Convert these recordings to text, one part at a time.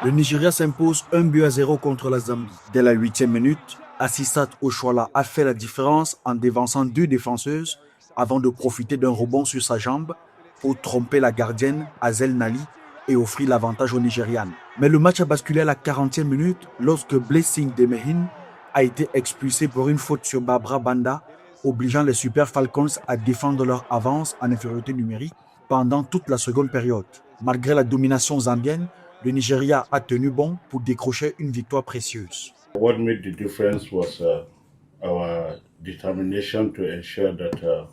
Le Nigeria s'impose 1-0 contre la Zambie. Dès la 8e minute, Assissat Oshoala a fait la différence en dévançant deux défenseuses avant de profiter d'un rebond sur sa jambe pour tromper la gardienne Hazel Nali et offrir l'avantage aux Nigérianes. Mais le match a basculé à la 40e minute lorsque Blessing Demehin a été expulsé pour une faute sur Barbara Banda, obligeant les Super Falcons à défendre leur avance en infériorité numérique pendant toute la seconde période. Malgré la domination zambienne, le Nigeria a tenu bon pour décrocher une victoire précieuse. What made the difference was our determination to ensure that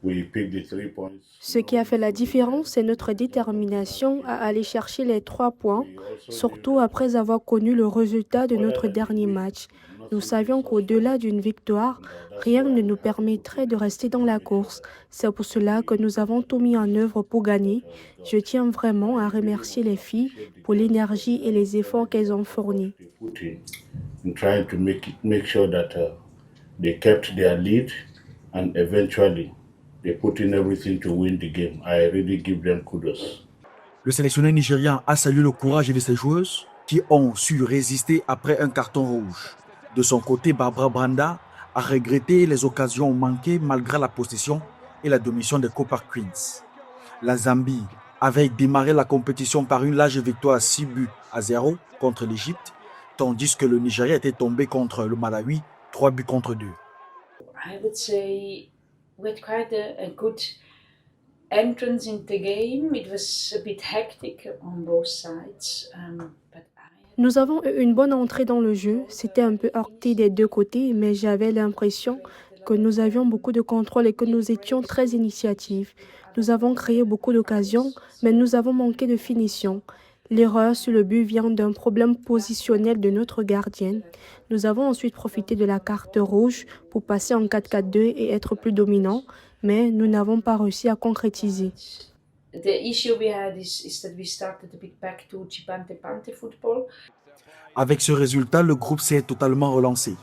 we picked the 3 points. Ce qui a fait la différence, c'est notre détermination à aller chercher les 3 points, surtout après avoir connu le résultat de notre dernier match. Nous savions qu'au-delà d'une victoire, rien ne nous permettrait de rester dans la course. C'est pour cela que nous avons tout mis en œuvre pour gagner. Je tiens vraiment à remercier les filles pour l'énergie et les efforts qu'elles ont fournis. In trying to make sure that they kept their lead and eventually they put in everything to win the game. I really give them kudos. Le sélectionneur nigérian a salué le courage de ses joueuses qui ont su résister après un carton rouge. De son côté, Barbara Banda a regretté les occasions manquées malgré la possession et la domination des Copper Queens. La Zambie avait démarré la compétition par une large victoire 6-0 contre l'Égypte, tandis que le Nigeria était tombé contre le Malawi 3-2. I would say we had quite a good entrance in the game. It was a bit hectic on both sides, but Nous avons eu une bonne entrée dans le jeu. C'était un peu heurté des deux côtés, mais j'avais l'impression que nous avions beaucoup de contrôle et que nous étions très initiatifs. Nous avons créé beaucoup d'occasions, mais nous avons manqué de finition. L'erreur sur le but vient d'un problème positionnel de notre gardienne. Nous avons ensuite profité de la carte rouge pour passer en 4-4-2 et être plus dominants, mais nous n'avons pas réussi à concrétiser. the issue we had is that we started a bit back to Chipante football. Avec ce résultat, le groupe s'est totalement relancé.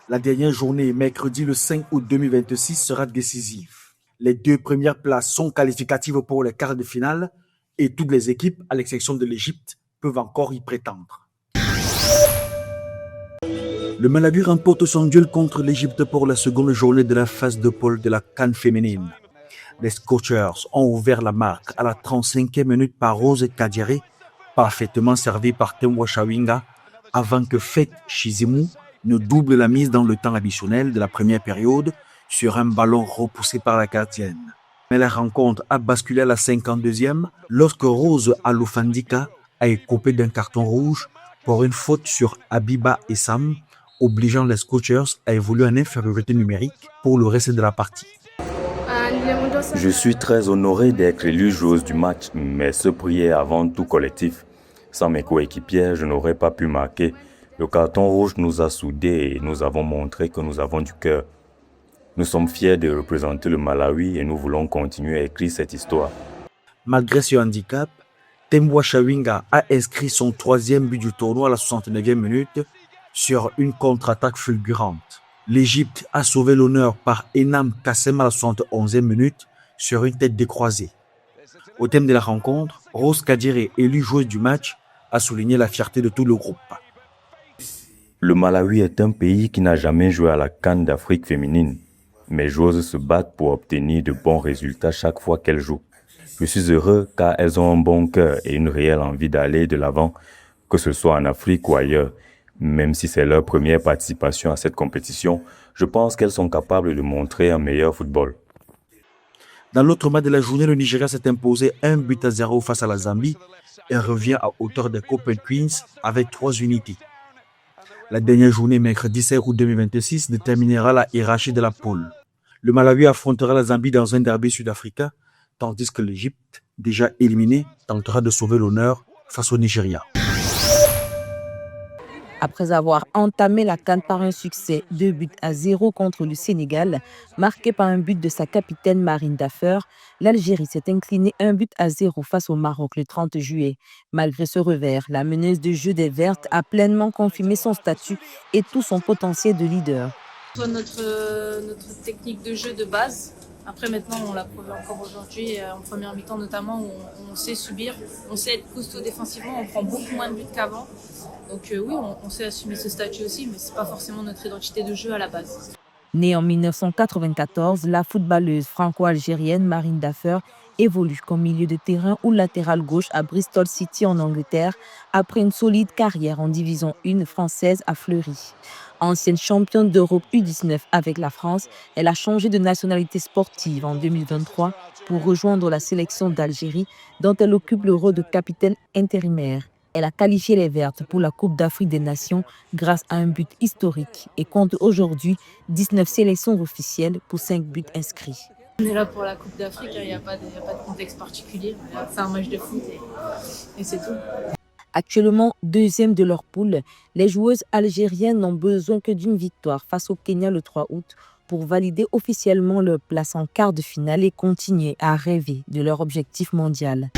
La dernière journée, mercredi le 5 août 2026, sera décisive. Les 2 premières places sont qualificatives pour les quarts de finale et toutes les équipes, à l'exception de l'Égypte, peuvent encore y prétendre. Le Malawi remporte son duel contre l'Égypte pour la seconde journée de la phase de poule de la CAN féminine. Les Scorchers ont ouvert la marque à la 35e minute par Rose Kadiere, parfaitement servi par Temwa Shawinga, avant que Faith Chizimu ne double la mise dans le temps additionnel de la première période sur un ballon repoussé par la gardienne. Mais la rencontre a basculé à la 52e lorsque Rose Alufandika a écopé d'un carton rouge pour une faute sur Abiba Essam, obligeant les Scorchers à évoluer en infériorité numérique pour le reste de la partie. Je suis très honoré d'être élue joueuse du match, mais ce prix est avant tout collectif. Sans mes coéquipières, je n'aurais pas pu marquer. Le carton rouge nous a soudés et nous avons montré que nous avons du cœur. Nous sommes fiers de représenter le Malawi et nous voulons continuer à écrire cette histoire. Malgré ce handicap, Temwa Shawinga a inscrit son 3e but du tournoi à la 69e minute sur une contre-attaque fulgurante. L'Égypte a sauvé l'honneur par Enam Kassem à la 71e minute sur une tête décroisée. Au thème de la rencontre, Rose Kadiere, élue joueuse du match, a souligné la fierté de tout le groupe. Le Malawi est un pays qui n'a jamais joué à la CAN d'Afrique féminine. Mes joueuses se battent pour obtenir de bons résultats chaque fois qu'elles jouent. Je suis heureux car elles ont un bon cœur et une réelle envie d'aller de l'avant, que ce soit en Afrique ou ailleurs. Même si c'est leur première participation à cette compétition, je pense qu'elles sont capables de montrer un meilleur football. Dans l'autre match de la journée, le Nigeria s'est imposé 1-0 face à la Zambie et revient à hauteur des Copper Queens avec 3 unités. La dernière journée, mercredi 16 août 2026, déterminera la hiérarchie de la poule. Le Malawi affrontera la Zambie dans un derby sud-africain, tandis que l'Égypte, déjà éliminée, tentera de sauver l'honneur face au Nigeria. Après avoir entamé la CAN par un succès 2-0 contre le Sénégal, marqué par un but de sa capitaine Marine Daffer, l'Algérie s'est inclinée 1-0 face au Maroc le 30 juillet. Malgré ce revers, la meneuse de jeu des Vertes a pleinement confirmé son statut et tout son potentiel de leader. Notre technique de jeu de base, Après, maintenant, on l'a prouvé encore aujourd'hui, en première mi-temps notamment, où on sait subir, on sait être costaud défensivement, on prend beaucoup moins de buts qu'avant. Donc oui, on sait assumer ce statut aussi, mais ce n'est pas forcément notre identité de jeu à la base. Née en 1994, la footballeuse franco-algérienne Marine Daffer évolue comme milieu de terrain ou latéral gauche à Bristol City en Angleterre après une solide carrière en division 1 française à Fleury. Ancienne championne d'Europe U19 avec la France, elle a changé de nationalité sportive en 2023 pour rejoindre la sélection d'Algérie dont elle occupe le rôle de capitaine intérimaire. Elle a qualifié les Vertes pour la Coupe d'Afrique des Nations grâce à un but historique et compte aujourd'hui 19 sélections officielles pour 5 buts inscrits. On est là pour la Coupe d'Afrique, il n'y a pas de contexte particulier. C'est un match de foot et c'est tout. Actuellement deuxième de leur poule, les joueuses algériennes n'ont besoin que d'une victoire face au Kenya le 3 août pour valider officiellement leur place en quart de finale et continuer à rêver de leur objectif mondial.